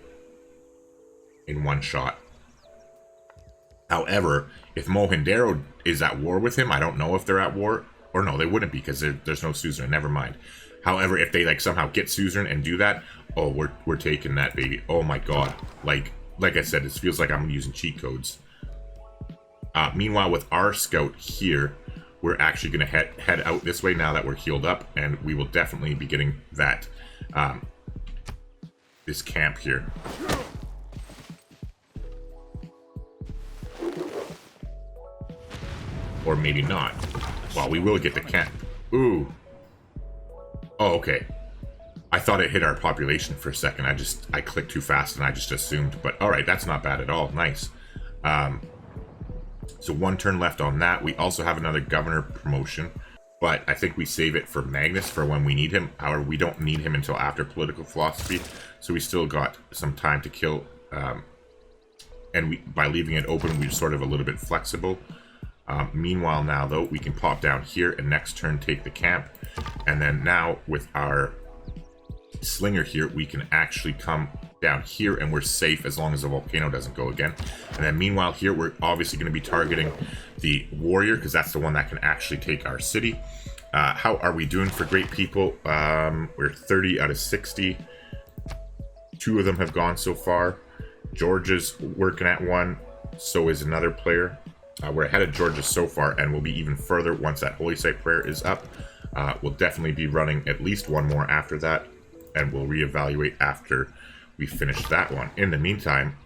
in 1 shot. However, if Mohendaro is at war with him, I don't know if they're at war. Or no, they wouldn't be because there's no suzerain. Never mind. However, if they like somehow get suzerain and do that, oh, we're taking that baby. Oh my god. Like I said, this feels like I'm using cheat codes. Meanwhile, with our scout here, we're actually going to head out this way now that we're healed up, and we will definitely be getting that this camp here. Or maybe not. Well, we will get the camp. Ooh. Oh, okay. I thought it hit our population for a second. I clicked too fast and I just assumed. But alright, that's not bad at all. Nice. So 1 turn left on that. We also have another governor promotion. But I think we save it for Magnus for when we need him. However, we don't need him until after political philosophy. So we still got some time to kill. And by leaving it open, we're sort of a little bit flexible. Meanwhile now, though, we can pop down here and next turn take the camp. And then now with our slinger here, we can actually come down here and we're safe as long as the volcano doesn't go again. And then meanwhile here, we're obviously going to be targeting the warrior because that's the one that can actually take our city. How are we doing for great people? We're 30 out of 60. 2 of them have gone so far. Georgia's working at 1. So is another player. We're ahead of Georgia so far, and we'll be even further once that Holy Site prayer is up. We'll definitely be running at least 1 more after that, and we'll reevaluate after we finish that one. In the meantime,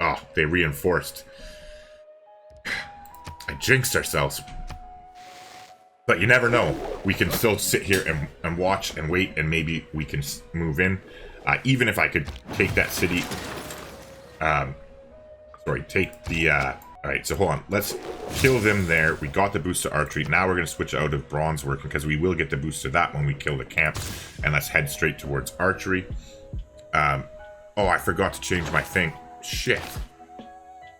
oh, they reinforced. I jinxed ourselves. But you never know. We can still sit here and watch and wait, and maybe we can move in. Even if I could take that city... take the... Alright, so hold on. Let's kill them there. We got the boost to archery. Now we're going to switch out of bronze working because we will get the boost to that when we kill the camp. And let's head straight towards archery. Oh, I forgot to change my thing. Shit.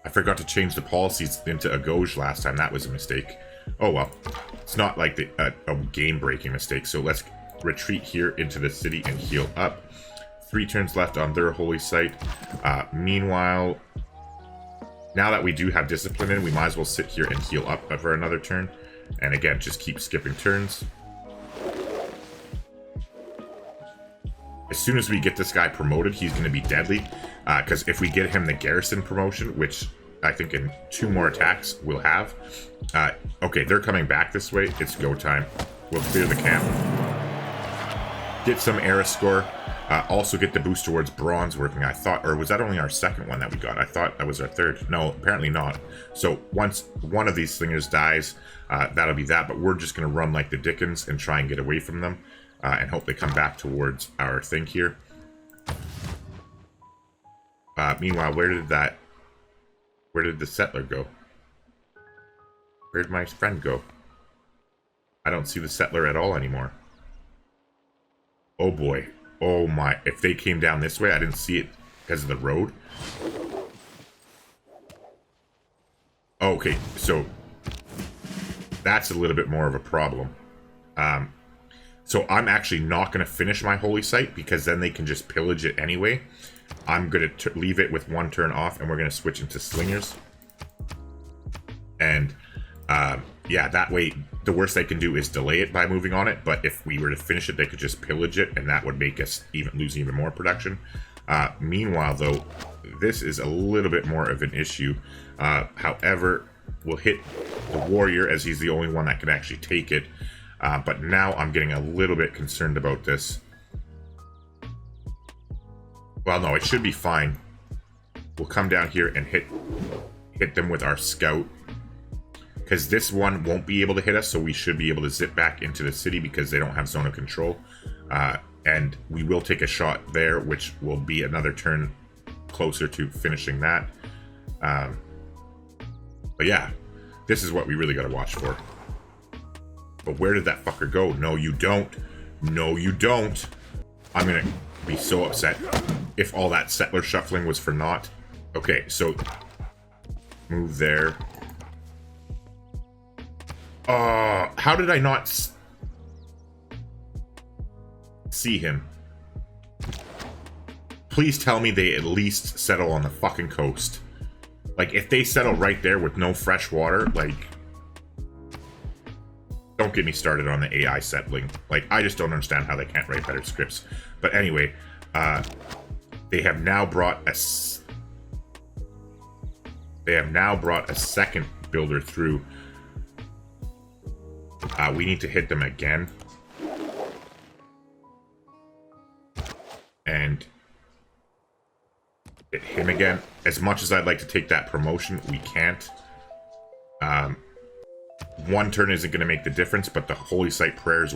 I forgot to change the policies into a gauge last time. That was a mistake. Oh, well. It's not like a game-breaking mistake. So let's retreat here into the city and heal up. 3 turns left on their holy site. Meanwhile... Now that we do have discipline in, we might as well sit here and heal up for another turn. And again, just keep skipping turns. As soon as we get this guy promoted, he's going to be deadly. Because if we get him the garrison promotion, which I think in 2 more attacks we'll have. Okay, they're coming back this way. It's go time. We'll clear the camp. Get some era score. Also get the boost towards bronze working, I thought, or was that only our 2nd one that we got? I thought that was our 3rd. No, apparently not. So once one of these slingers dies, that'll be that, but we're just going to run like the Dickens and try and get away from them, and hope they come back towards our thing here. Meanwhile, where did the settler go? Where'd my friend go? I don't see the settler at all anymore. Oh boy. Oh my, if they came down this way, I didn't see it because of the road. Okay, so that's a little bit more of a problem. So I'm actually not going to finish my holy site because then they can just pillage it anyway. I'm going to leave it with 1 turn off and we're going to switch into slingers. And yeah, that way the worst they can do is delay it by moving on it, but if we were to finish it, they could just pillage it, and that would make us lose even more production. Meanwhile, though, this is a little bit more of an issue. However, we'll hit the warrior as he's the only one that can actually take it. But now I'm getting a little bit concerned about this. Well, no, it should be fine. We'll come down here and hit them with our scout. Because this one won't be able to hit us, so we should be able to zip back into the city because they don't have zone of control. And we will take a shot there, which will be another turn closer to finishing that. But yeah, this is what we really got to watch for. But where did that fucker go? No, you don't. No, you don't. I'm going to be so upset if all that settler shuffling was for naught. Okay, so move there. How did I not see him? Please tell me they at least settle on the fucking coast. Like, if they settle right there with no fresh water, like... don't get me started on the AI settling. Like, I just don't understand how they can't write better scripts. But anyway, they have now brought a second builder through. We need to hit them again. And hit him again. As much as I'd like to take that promotion, we can't. One turn isn't going to make the difference, but the Holy Site prayers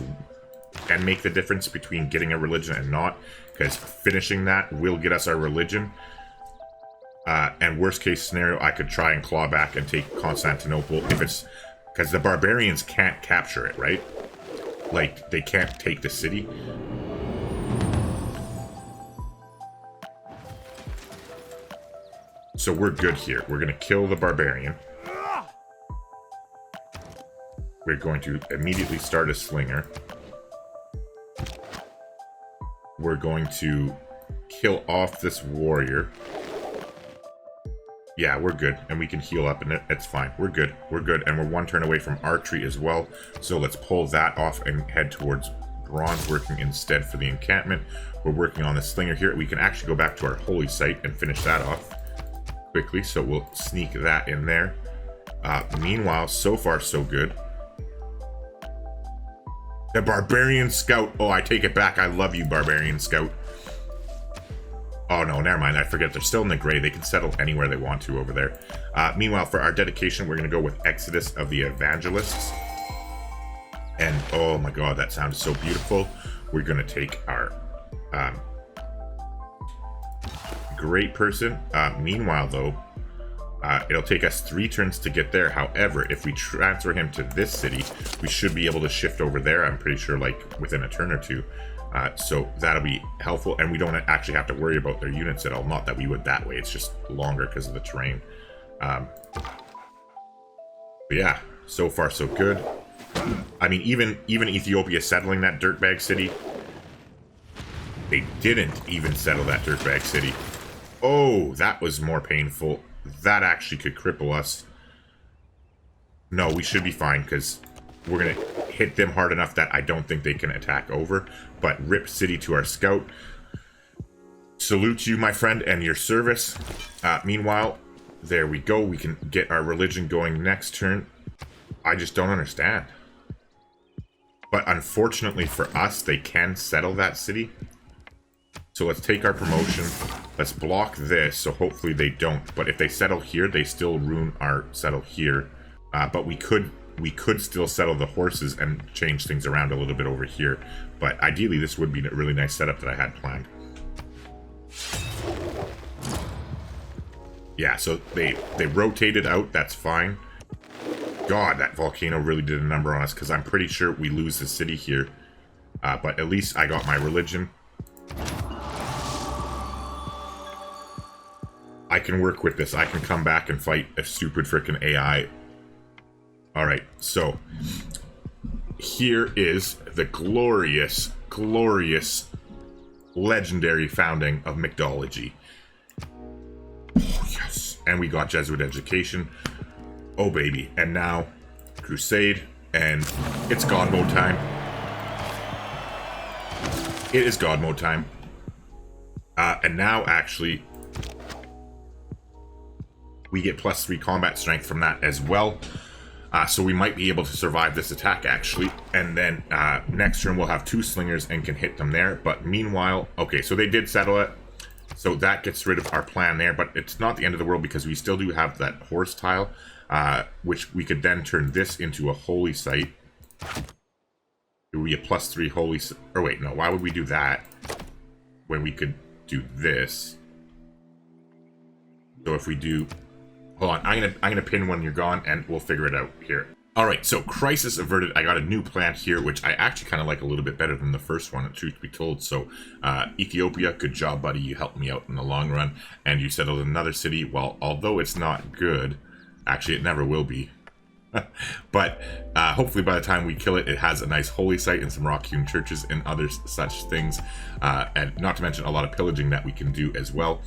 can make the difference between getting a religion and not, because finishing that will get us our religion. And worst case scenario, I could try and claw back and take Constantinople if it's, because the barbarians can't capture it, right? Like, they can't take the city. So we're good here. We're going to kill the barbarian. We're going to immediately start a slinger. We're going to kill off this warrior. Yeah, we're good. And we can heal up and it's fine. We're good. We're good. And we're one turn away from archery as well. So let's pull that off and head towards bronze working instead for the encampment. We're working on the slinger here. We can actually go back to our holy site and finish that off quickly. So we'll sneak that in there. Meanwhile, so far so good. The Barbarian Scout. Oh, I take it back. I love you, Barbarian Scout. Oh, no, never mind. I forget. They're still in the gray. They can settle anywhere they want to over there. Meanwhile, for our dedication, we're going to go with Exodus of the Evangelists. And, oh my god, that sounds so beautiful. We're going to take our great person. Meanwhile, though, it'll take us 3 turns to get there. However, if we transfer him to this city, we should be able to shift over there, I'm pretty sure, like, within a turn or two. So that'll be helpful, and we don't actually have to worry about their units at all. Not that we would that way, it's just longer because of the terrain. But yeah, so far so good. I mean, even Ethiopia settling that dirtbag city, they didn't even settle that dirtbag city. Oh, that was more painful. That actually could cripple us. No, we should be fine because we're going to hit them hard enough that I don't think they can attack over. But rip city to our scout. Salute you, my friend, and your service. Meanwhile, there we go. We can get our religion going next turn. I just don't understand. But unfortunately for us, they can settle that city. So let's take our promotion. Let's block this, so hopefully they don't. But if they settle here, they still ruin our settle here. But we could still settle the horses and change things around a little bit over here. But ideally, this would be a really nice setup that I had planned. Yeah, so they rotated out. That's fine. God, that volcano really did a number on us, because I'm pretty sure we lose the city here. But at least I got my religion. I can work with this. I can come back and fight a stupid frickin' AI. Alright, so here is the glorious, glorious, legendary founding of McDOLOGY. Oh, yes. And we got Jesuit education. Oh, baby. And now, Crusade. And it's God mode time. It is God mode time. And now, actually, we get +3 combat strength from that as well. So we might be able to survive this attack, actually. And then next turn we'll have 2 slingers and can hit them there. But meanwhile, okay, so they did settle it. So that gets rid of our plan there. But it's not the end of the world, because we still do have that horse tile, which we could then turn this into a holy site. It would be a +3 holy site. Or wait, no, why would we do that when we could do this? So if we do... Hold on, I'm gonna pin when you're gone, and we'll figure it out here. All right, so crisis averted. I got a new plan here, which I actually kind of like a little bit better than the first one, truth be told. So Ethiopia, good job, buddy. You helped me out in the long run, and you settled another city. Well, although it's not good, actually it never will be. But hopefully by the time we kill it, it has a nice holy site and some rock-hewn churches and other such things, and not to mention a lot of pillaging that we can do as well.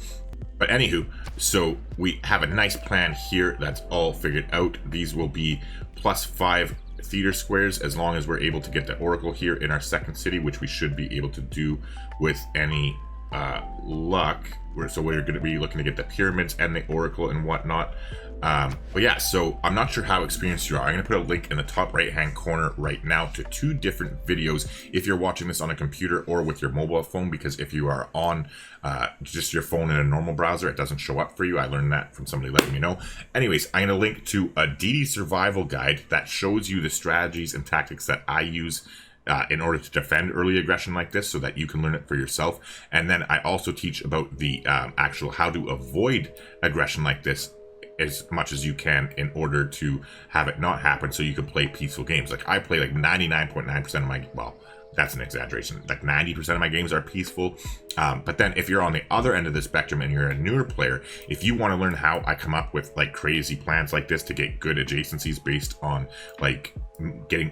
But anywho, so we have a nice plan here that's all figured out. These will be +5 theater squares as long as we're able to get the oracle here in our second city, which we should be able to do with any luck. So we're going to be looking to get the pyramids and the oracle and whatnot. But yeah, so I'm not sure how experienced you are. I'm going to put a link in the top right hand corner right now to 2 different videos if you're watching this on a computer or with your mobile phone, because if you are on just your phone in a normal browser, it doesn't show up for you. I learned that from somebody letting me know. Anyways, I'm going to link to a DD survival guide that shows you the strategies and tactics that I use in order to defend early aggression like this, so that you can learn it for yourself. And then I also teach about the actual how to avoid aggression like this as much as you can in order to have it not happen, so you can play peaceful games. Like I play like 99.9% of my, well, that's an exaggeration, like 90% of my games are peaceful. But then if you're on the other end of the spectrum and you're a newer player, if you want to learn how I come up with like crazy plans like this to get good adjacencies based on like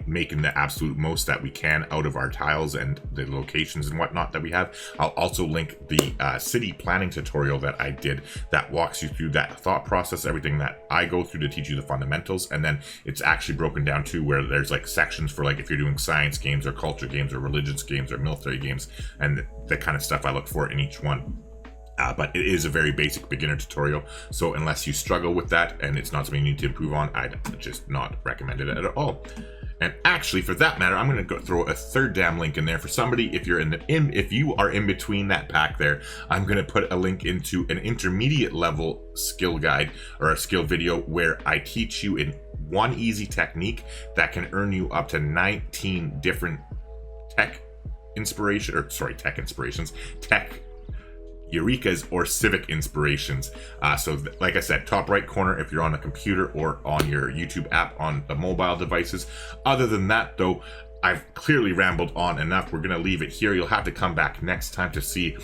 making the absolute most that we can out of our tiles and the locations and whatnot that we have, I'll also link the city planning tutorial that I did that walks you through that thought process, everything that I go through to teach you the fundamentals. And then it's actually broken down to where there's like sections for like if you're doing science games or culture games or religious games or military games, and the kind of stuff I look for in each one. But it is a very basic beginner tutorial, so unless you struggle with that and it's not something you need to improve on, I'd just not recommend it at all. And actually, for that matter, I'm going to go throw a third damn link in there for somebody. If you're if you are in between that pack there, I'm going to put a link into an intermediate level skill guide or a skill video where I teach you in one easy technique that can earn you up to 19 different tech Eureka's or civic inspirations. Like I said, top right corner if you're on a computer or on your YouTube app on the mobile devices. Other than that though, I've clearly rambled on enough. We're going to leave it here. You'll have to come back next time to see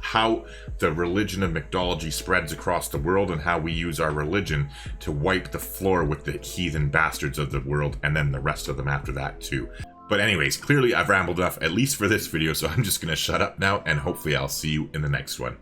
how the religion of McDOLOGY spreads across the world and how we use our religion to wipe the floor with the heathen bastards of the world, and then the rest of them after that too. But anyways, clearly I've rambled enough, at least for this video, so I'm just going to shut up now, and hopefully I'll see you in the next one.